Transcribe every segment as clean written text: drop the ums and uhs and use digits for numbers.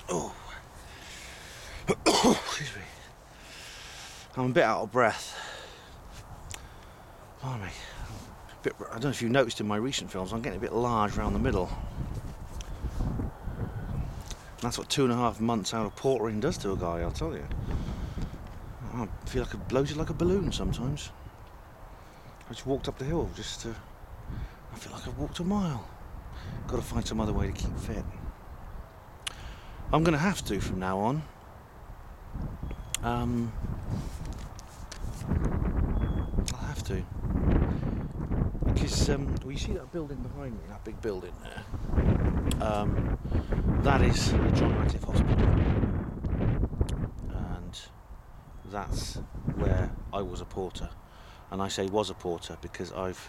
Oh, excuse me. I'm a bit out of breath. Blimey. I don't know if you've noticed in my recent films, I'm getting a bit large around the middle. And that's what 2.5 months out of portering does to a guy, I'll tell you. I feel like it blows you like a balloon sometimes. I just walked up the hill, I feel like I've walked a mile. Got to find some other way to keep fit. I'm going to have to from now on. I'll have to. Because, well, you see that building behind me, that big building there? That is the John Ratcliffe Hospital. And that's where I was a porter. And I say was a porter because I've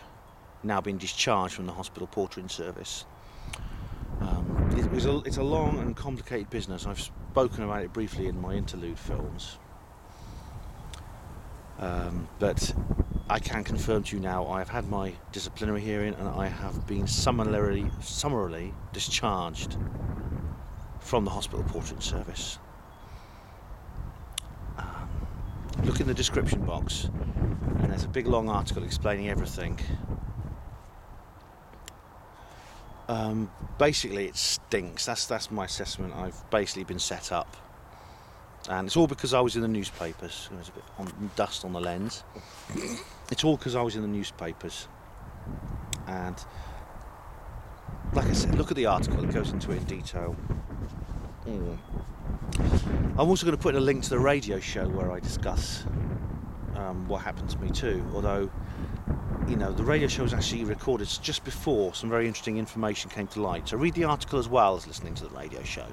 now been discharged from the hospital portering service. It's a long and complicated business. I've spoken about it briefly in my interlude films. But I can confirm to you now I have had my disciplinary hearing and I have been summarily discharged from the hospital portering service. Look in the description box and there's a big long article explaining everything. Basically it stinks. That's my assessment. I've basically been set up. And it's all because I was in the newspapers. There's a bit of dust on the lens. It's all because I was in the newspapers. And like I said, look at the article. It goes into it in detail. I'm also going to put in a link to the radio show where I discuss what happened to me too. Although, you know, the radio show was actually recorded just before some very interesting information came to light. So read the article as well as listening to the radio show.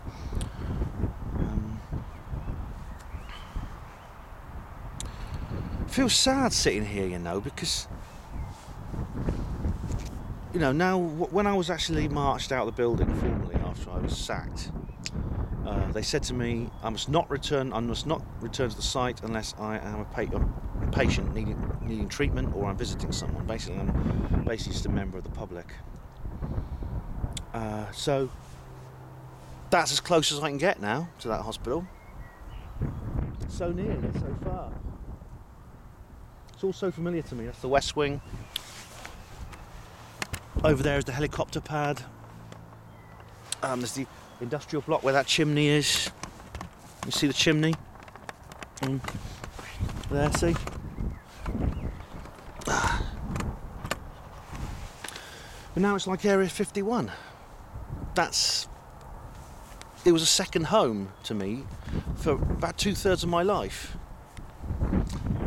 I feel sad sitting here, you know, because, you know, now when I was actually marched out of the building formally after I was sacked, they said to me I must not return to the site unless I am a patient needing treatment or I'm visiting someone. Basically, I'm just a member of the public. So that's as close as I can get now to that hospital. So near yet so far. It's all so familiar to me. That's the West Wing. Over there is the helicopter pad. There's the industrial block where that chimney is. You see the chimney? There, see? But now it's like Area 51. It was a second home to me for about 2/3 of my life.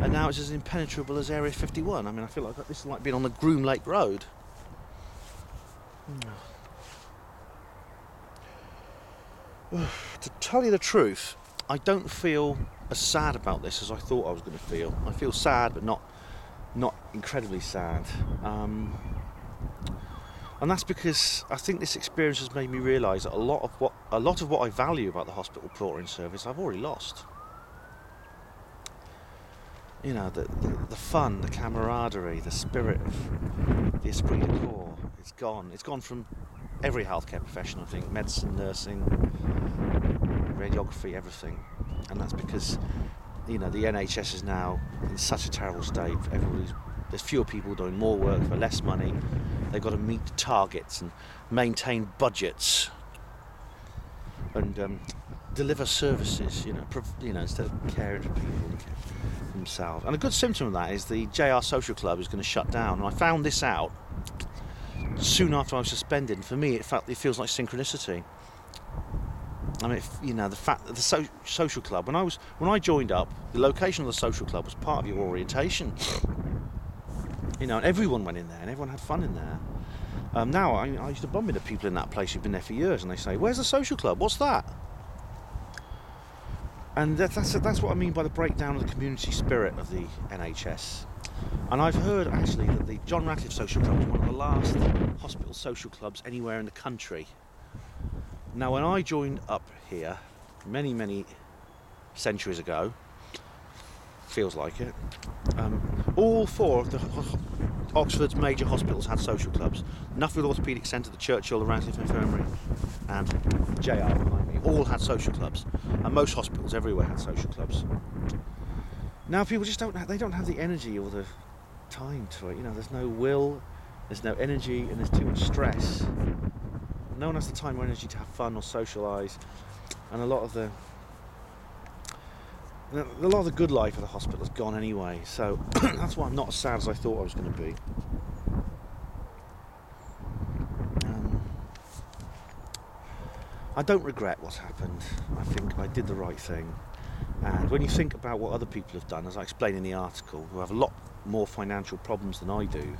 And now it's as impenetrable as Area 51. I mean, I feel like this is like being on the Groom Lake Road. To tell you the truth, I don't feel as sad about this as I thought I was going to feel. I feel sad, but not incredibly sad. And that's because I think this experience has made me realise that a lot of what I value about the hospital portering service I've already lost. You know, the fun, the camaraderie, the spirit of the esprit de corps, it's gone. It's gone from every healthcare profession, I think. Medicine, nursing, radiography, everything. And that's because, you know, the NHS is now in such a terrible state. There's fewer people doing more work for less money. They've got to meet targets and maintain budgets and deliver services, you know, instead of caring for people themselves. And a good symptom of that is the JR Social Club is going to shut down. And I found this out soon after I was suspended. And for me, it feels like synchronicity. I mean, you know, the fact that the social club, when I joined up, the location of the social club was part of your orientation. You know, and everyone went in there, and everyone had fun in there. Now, I used to bump into people in that place who've been there for years, and they say, "Where's the social club? What's that?" And that's what I mean by the breakdown of the community spirit of the NHS. And I've heard, actually, that the John Ratcliffe Social Club was one of the last hospital social clubs anywhere in the country. Now, when I joined up here, many, many centuries ago, feels like it. All four of the Oxford's major hospitals had social clubs. Nuffield Orthopaedic Centre, the Churchill, the Radcliffe Infirmary, and JR behind me, all had social clubs. And most hospitals everywhere had social clubs. Now people just don't have the energy or the time to it. There's no will, there's no energy, and there's too much stress. No one has the time or energy to have fun or socialise, and a lot of the good life of the hospital is gone anyway. So that's why I'm not as sad as I thought I was going to be. I don't regret what's happened. I think I did the right thing. And when you think about what other people have done, as I explain in the article, who have a lot more financial problems than I do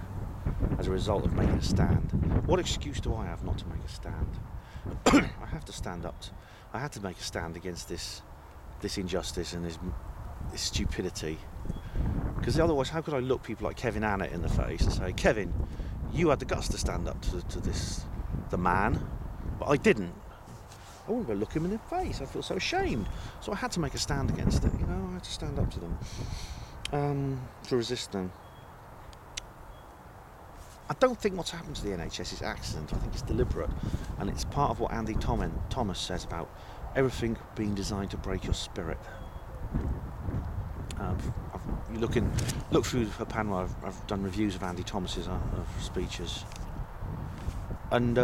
as a result of making a stand, what excuse do I have not to make a stand? I have to stand up. I had to make a stand against this injustice and this stupidity. Because otherwise, how could I look people like Kevin Annett in the face and say, Kevin, you had the guts to stand up to the man, but I didn't. I wouldn't go look him in the face. I feel so ashamed. So I had to make a stand against it. I had to stand up to them, to resist them. I don't think what's happened to the NHS is accident. I think it's deliberate, and it's part of what Andy Thomas says about everything being designed to break your spirit. You look through her panel. I've done reviews of Andy Thomas's of speeches, and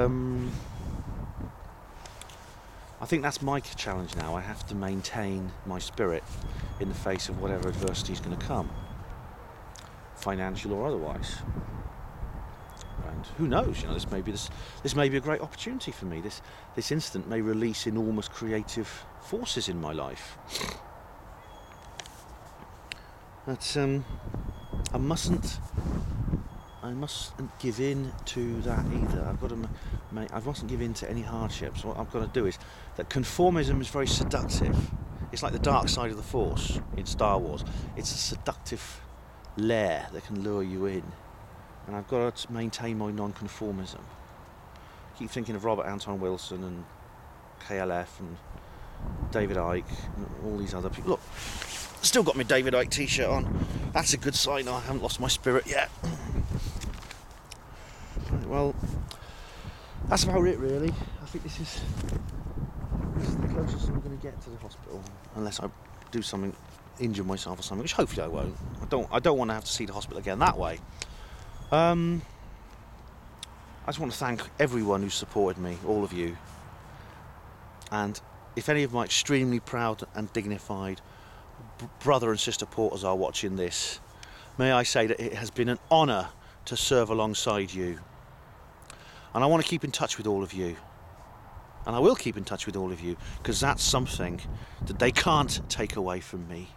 I think that's my challenge now. I have to maintain my spirit in the face of whatever adversity is going to come, financial or otherwise. And who knows? This may be a great opportunity for me. This incident may release enormous creative forces in my life. But I mustn't give in to that either. I mustn't give in to any hardships. What I've got to do is that conformism is very seductive. It's like the dark side of the Force in Star Wars. It's a seductive lair that can lure you in. And I've got to maintain my non-conformism. I keep thinking of Robert Anton Wilson and KLF and David Icke and all these other people. Look, still got my David Icke t-shirt on. That's a good sign I haven't lost my spirit yet. Right, well, that's about it really. I think this is the closest I'm going to get to the hospital, unless I do something, injure myself or something, which hopefully I won't. I don't want to have to see the hospital again that way. I just want to thank everyone who supported me, all of you. And if any of my extremely proud and dignified brother and sister porters are watching this, may I say that it has been an honour to serve alongside you. And I want to keep in touch with all of you. And I will keep in touch with all of you, because that's something that they can't take away from me.